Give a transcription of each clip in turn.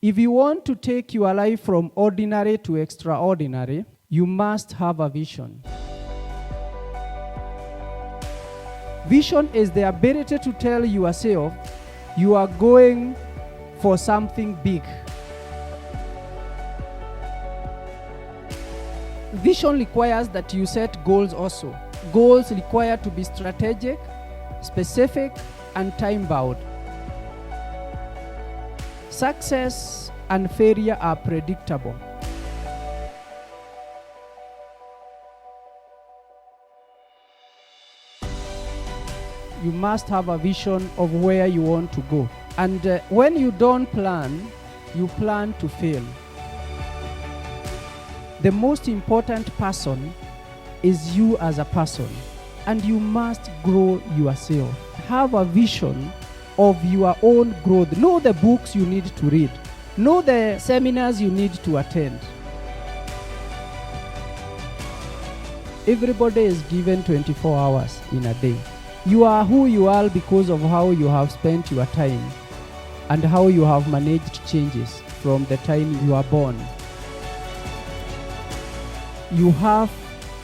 If you want to take your life from ordinary to extraordinary, you must have a vision. Vision is the ability to tell yourself you are going for something big. Vision requires that you set goals also. Goals require to be strategic, specific, and time-bound. Success and failure are predictable. You must have a vision of where you want to go. And when you don't plan, you plan to fail. The most important person is you as a person, and you must grow yourself. Have a vision of your own growth. Know the books you need to read. Know the seminars you need to attend. Everybody is given 24 hours in a day. You are who you are because of how you have spent your time and how you have managed changes from the time you are born. You have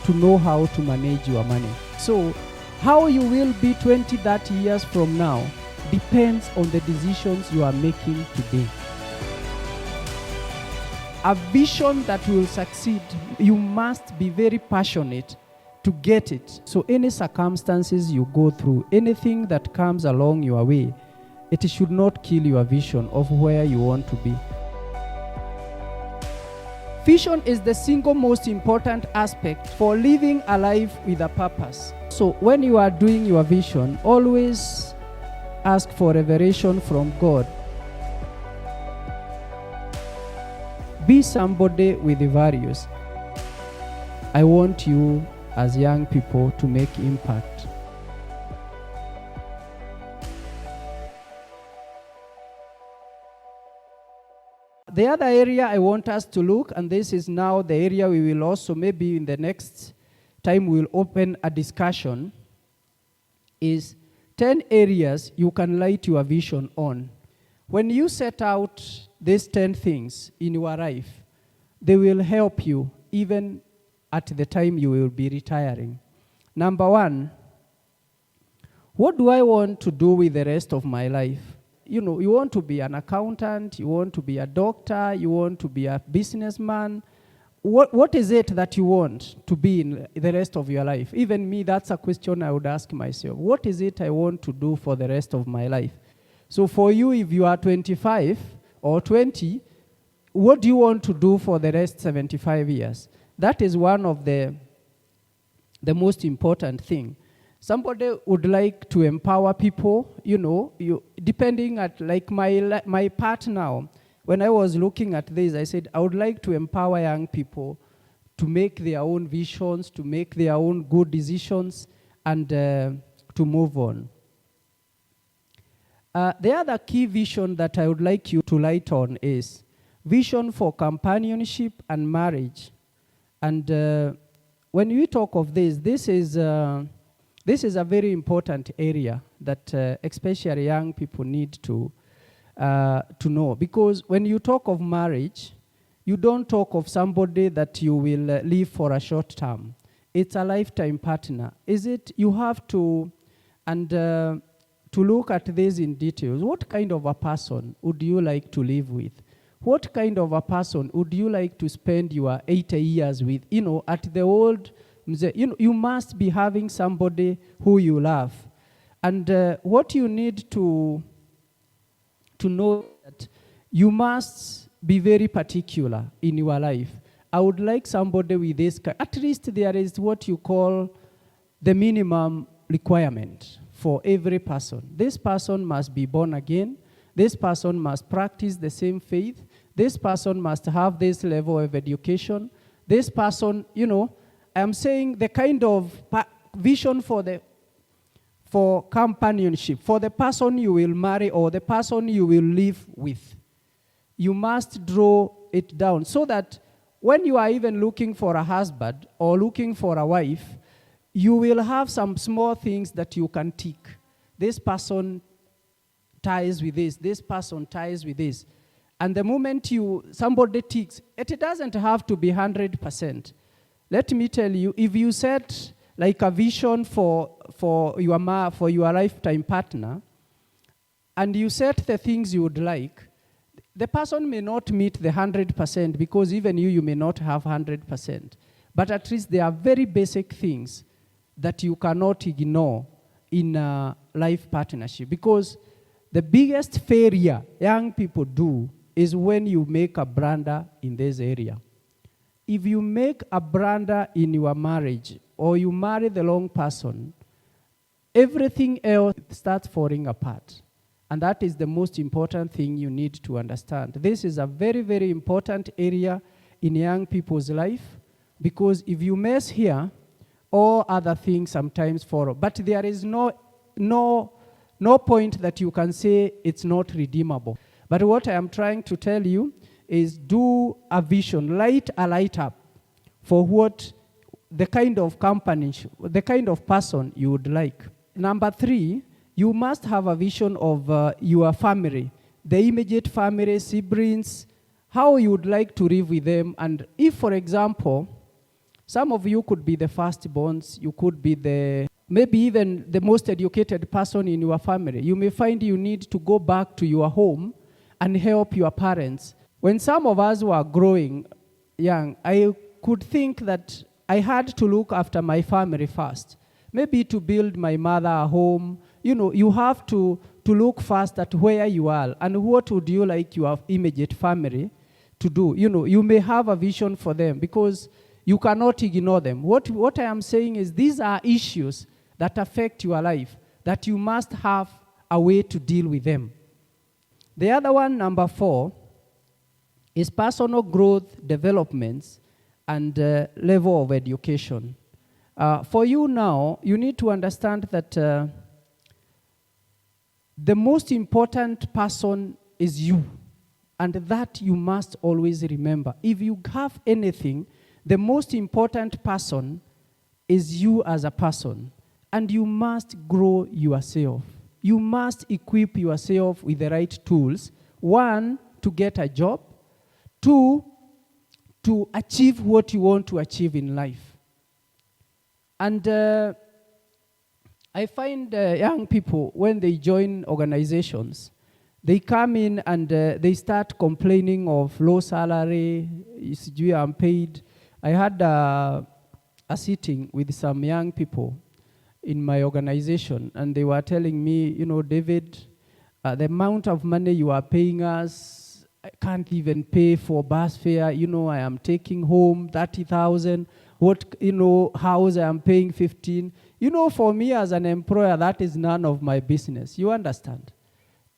to know how to manage your money. So, how you will be 20, 30 years from now depends on the decisions you are making today. A vision that will succeed, you must be very passionate to get it. So any circumstances you go through, anything that comes along your way, it should not kill your vision of where you want to be. Vision is the single most important aspect for living a life with a purpose. So when you are doing your vision, always ask for revelation from God. Be somebody with the values. I want you as young people to make impact. The other area I want us to look, and this is now the area we will also, maybe in the next time we'll open a discussion, is 10 areas you can light your vision on. When you set out these 10 things in your life, they will help you even at the time you will be retiring. Number one, what do I want to do with the rest of my life? You know, you want to be an accountant, you want to be a doctor, you want to be a businessman. What is it that you want to be in the rest of your life? Even me, that's a question I would ask myself. What is it I want to do for the rest of my life? So for you, if you are 25 or 20, what do you want to do for the rest 75 years? That is one of the most important thing. Somebody would like to empower people, you know, depending at like my part now. When I was looking at this, I said, I would like to empower young people to make their own visions, to make their own good decisions, and to move on. The other key vision that I would like you to light on is vision for companionship and marriage. And when we talk of this is a very important area that especially young people need to know. Because when you talk of marriage, you don't talk of somebody that you will live for a short term. It's a lifetime partner. You have to, and to look at this in details. What kind of a person would you like to live with? What kind of a person would you like to spend your 80 years with? You know, at the old, you must be having somebody who you love. And what you need to know that you must be very particular in your life. I would like somebody with this, at least there is what you call the minimum requirement for every person. This person must be born again. This person must practice the same faith. This person must have this level of education. This person, you know, I'm saying the kind of vision for companionship, for the person you will marry or the person you will live with. You must draw it down so that when you are even looking for a husband or looking for a wife, you will have some small things that you can tick. This person ties with this person ties with this. And the moment somebody ticks, it doesn't have to be 100%. Let me tell you, if you set like a vision for your lifetime partner, and you set the things you would like, the person may not meet the 100% because even you may not have 100%. But at least there are very basic things that you cannot ignore in a life partnership. Because the biggest failure young people do is when you make a blunder in this area. If you make a blunder in your marriage or you marry the wrong person, everything else starts falling apart. And that is the most important thing you need to understand. This is a very, very important area in young people's life, because if you mess here, all other things sometimes follow. But there is no point that you can say it's not redeemable. But what I am trying to tell you is do a vision, light a light up for what the kind of company, the kind of person you would like. Number 3, you must have a vision of your family, the immediate family, siblings, how you would like to live with them. And if, for example, some of you could be the firstborns, you could be maybe even the most educated person in your family, you may find you need to go back to your home and help your parents. When some of us were growing young, I could think that I had to look after my family first. Maybe to build my mother a home. You know, you have to look first at where you are and what would you like your immediate family to do. You know, you may have a vision for them because you cannot ignore them. What I am saying is these are issues that affect your life, that you must have a way to deal with them. The other one, number 4, is personal growth, developments, and level of education. For you now, you need to understand that the most important person is you, and that you must always remember. If you have anything, the most important person is you as a person, and you must grow yourself. You must equip yourself with the right tools. 1, to get a job. 2, to achieve what you want to achieve in life. And I find young people, when they join organizations, they come in and they start complaining of low salary, I'm paid. I had a sitting with some young people in my organization, and they were telling me, you know, David, the amount of money you are paying us, I can't even pay for bus fare. You know, I am taking home 30,000. House I am paying 15. You know, for me as an employer, that is none of my business. You understand?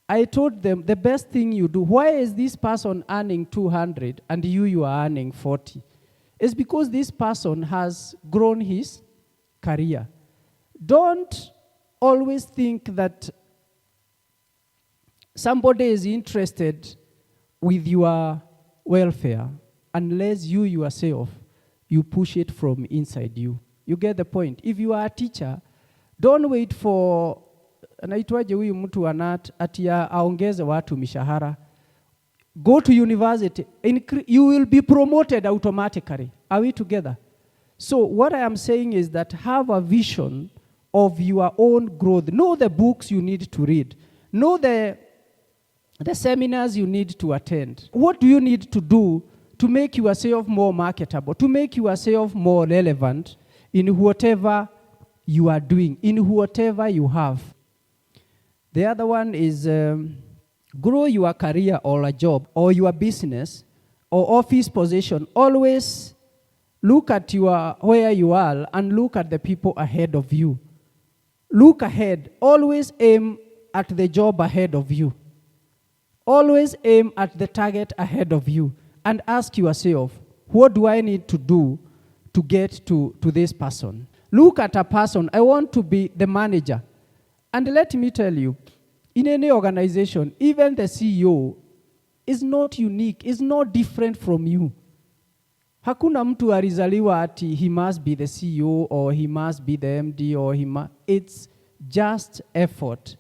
I told them, the best thing you do, why is this person earning 200 and you are earning 40? It's because this person has grown his career. Don't always think that somebody is interested with your welfare unless you yourself, you push it from inside you. You get the point? If you are a teacher, don't wait for anaitwaje huyu mtu ati aongeze watu mishahara. Go to university. You will be promoted automatically. Are we together? So what I am saying is that have a vision of your own growth. Know the books you need to read. Know the seminars you need to attend. What do you need to do to make yourself more marketable, to make yourself more relevant in whatever you are doing, in whatever you have? The other one is grow your career or a job or your business or office position. Always look at where you are and look at the people ahead of you. Look ahead. Always aim at the job ahead of you. Always aim at the target ahead of you. And ask yourself, what do I need to do to get to this person? Look at a person. I want to be the manager. And let me tell you, in any organization, even the CEO is not unique, is not different from you. Hakuna mtu alizaliwa ati he must be the CEO or he must be the MD or it's just effort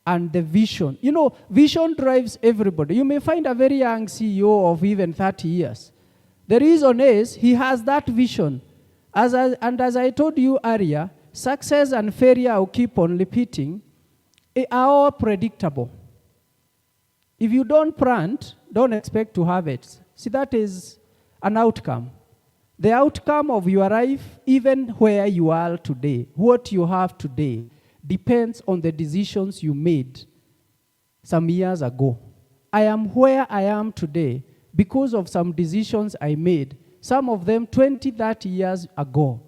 and the vision. You know, vision drives everybody. You may find a very young CEO of even 30 years. The reason is he has that vision. As I told you earlier, success and failure, I'll keep on repeating, are all predictable. If you don't plant, don't expect to have it. See, that is an outcome. The outcome of your life, even where you are today, what you have today, depends on the decisions you made some years ago. I am where I am today because of some decisions I made, some of them 20, 30 years ago.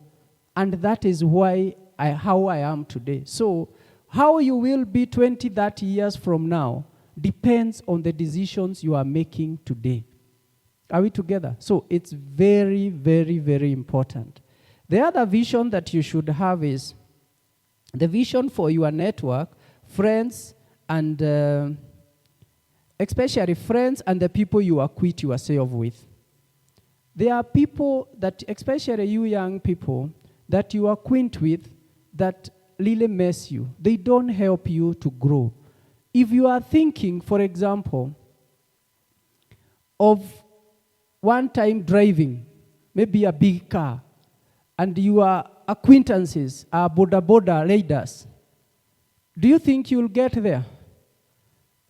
And that is how I am today. So how you will be 20, 30 years from now depends on the decisions you are making today. Are we together? So it's very, very, very important. The other vision that you should have is the vision for your network, friends, and especially friends and the people you acquaint yourself with. There are people that, especially you young people, that you acquaint with that really mess you. They don't help you to grow. If you are thinking, for example, of one time driving, maybe a big car, and your acquaintances are boda riders, do you think you'll get there?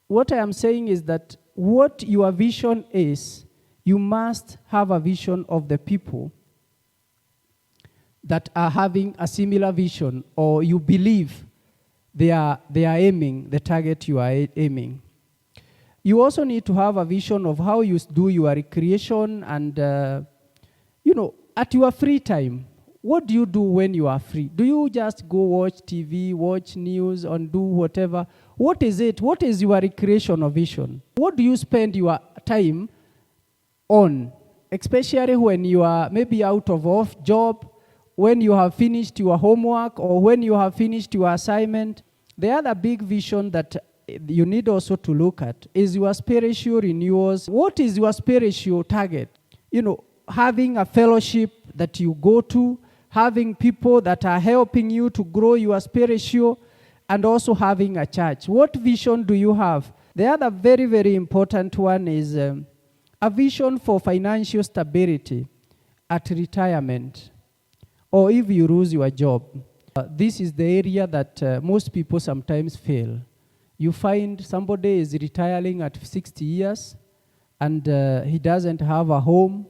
What I am saying is that what your vision is, you must have a vision of the people that are having a similar vision, or you believe they are aiming the target you are aiming. You also need to have a vision of how you do your recreation and, at your free time. What do you do when you are free? Do you just go watch TV, watch news, and do whatever? What is it? What is your recreation or vision? What do you spend your time on, especially when you are maybe out of off job, when you have finished your homework, or when you have finished your assignment? The other big vision that you need also to look at is your spiritual renewals. What is your spiritual target? Having a fellowship that you go to, having people that are helping you to grow your spiritual, and also having a church. What vision do you have? The other very, very important one is a vision for financial stability at retirement, or if you lose your job. This is the area that most people sometimes fail. You find somebody is retiring at 60 years, and he doesn't have a home.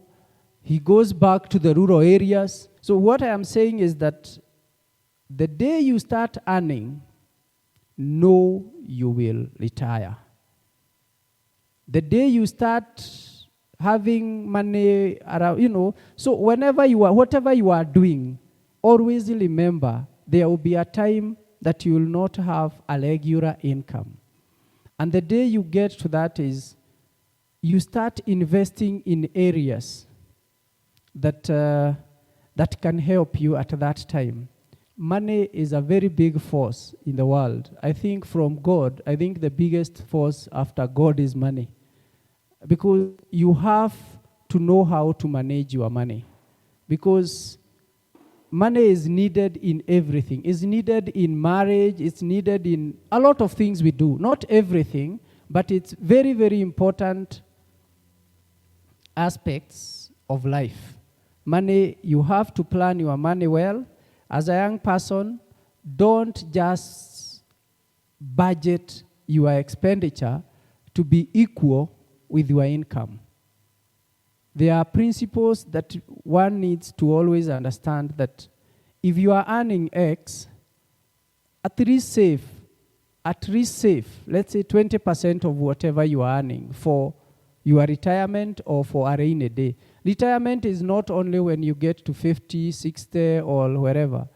He goes back to the rural areas. So what I am saying is that the day you start earning, know you will retire. The day you start having money around, so whatever you are doing, always remember there will be a time that you will not have a regular income. And the day you get to that is you start investing in areas that can help you at that time. Money is a very big force in the world. I think from God, the biggest force after God is money. Because you have to know how to manage your money. Because money is needed in everything. It's needed in marriage. It's needed in a lot of things we do. Not everything, but it's very, very important aspects of life. Money, you have to plan your money well. As a young person, don't just budget your expenditure to be equal with your income. There are principles that one needs to always understand, that if you are earning X, at least save, let's say 20% of whatever you are earning for your retirement or for a rainy day. Retirement is not only when you get to 50, 60, or wherever.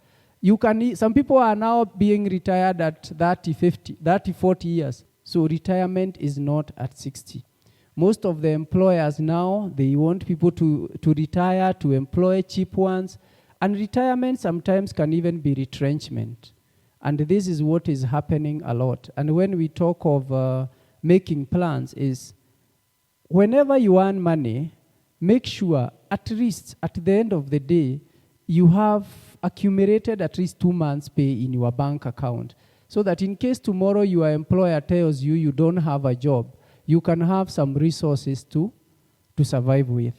Some people are now being retired at 30, 40 years. So retirement is not at 60. Most of the employers now, they want people to retire, to employ cheap ones. And retirement sometimes can even be retrenchment. And this is what is happening a lot. And when we talk of making plans, is whenever you earn money, make sure at least at the end of the day, you have accumulated at least 2 months' pay in your bank account. so that in case tomorrow your employer tells you you don't have a job, you can have some resources to survive with.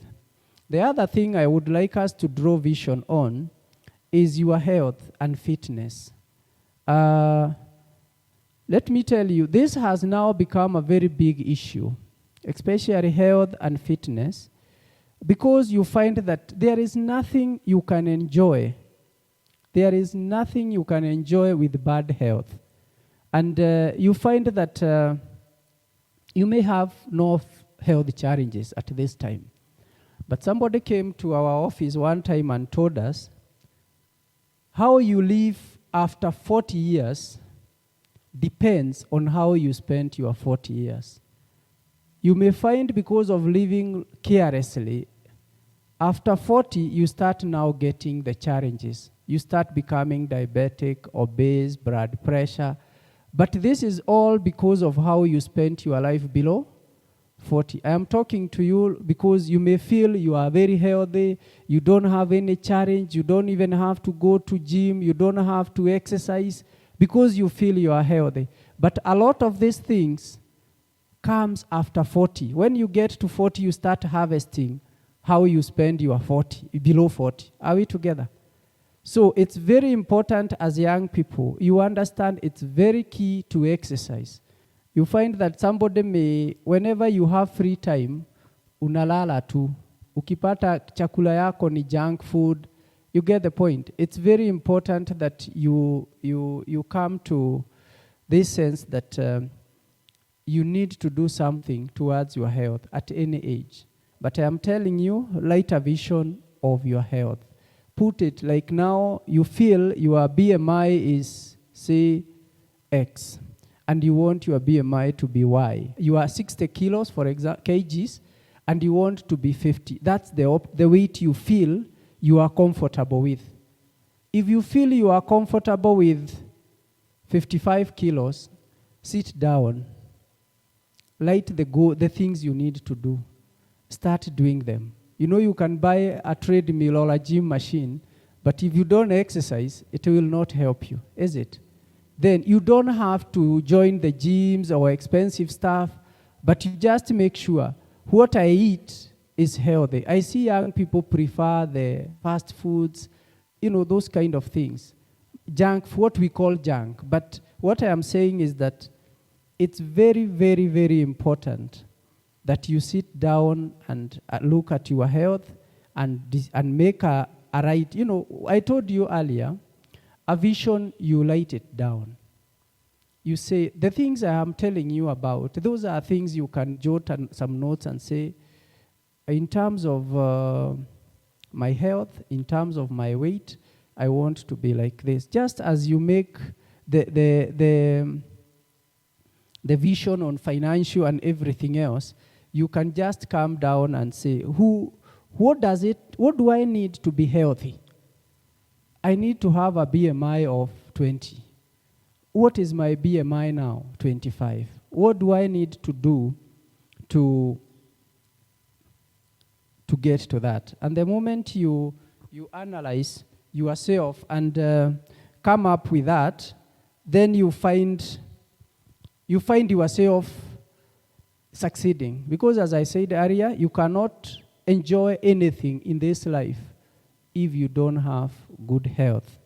The other thing I would like us to draw vision on is your health and fitness. Let me tell you, this has now become a very big issue, especially health and fitness, because you find that there is nothing you can enjoy. There is nothing you can enjoy with bad health. And you find that you may have no health challenges at this time. But somebody came to our office one time and told us how you live after 40 years depends on how you spent your 40 years. You may find because of living carelessly, after 40, you start now getting the challenges. You start becoming diabetic, obese, blood pressure. But this is all because of how you spent your life below 40. I am talking to you because you may feel you are very healthy, you don't have any challenge, you don't even have to go to gym, you don't have to exercise because you feel you are healthy. But a lot of these things comes after 40. When you get to 40, you start harvesting how you spend your 40, below 40. Are we together? So it's very important as young people, you understand it's very key to exercise. You find that somebody may, whenever you have free time, unalala tu. Ukipata chakula yako ni junk food, you get the point. It's very important that you come to this sense that you need to do something towards your health at any age. But I am telling you, light a vision of your health. Put it like now you feel your BMI is, say, X, and you want your BMI to be Y. You are 60 kilos, for example, kgs, and you want to be 50. That's the weight you feel you are comfortable with. If you feel you are comfortable with 55 kilos, sit down. Write the things you need to do. Start doing them. You know, you can buy a treadmill or a gym machine, but if you don't exercise, it will not help you, is it? Then you don't have to join the gyms or expensive stuff, but you just make sure what I eat is healthy. I see young people prefer the fast foods, you know, those kind of things. Junk, what we call junk. But what I am saying is that it's very, very, very important that you sit down and look at your health and make a right. You know, I told you earlier, a vision, you write it down. You say, the things I am telling you about, those are things you can jot some notes and say, in terms of my health, in terms of my weight, I want to be like this. Just as you make the vision on financial and everything else, you can just come down and say, what do I need to be healthy? I need to have a BMI of 20. What is my BMI now? 25. What do I need to do to get to that? And the moment you analyze yourself and come up with that, then you find yourself succeeding. Because as I said earlier, you cannot enjoy anything in this life if you don't have good health.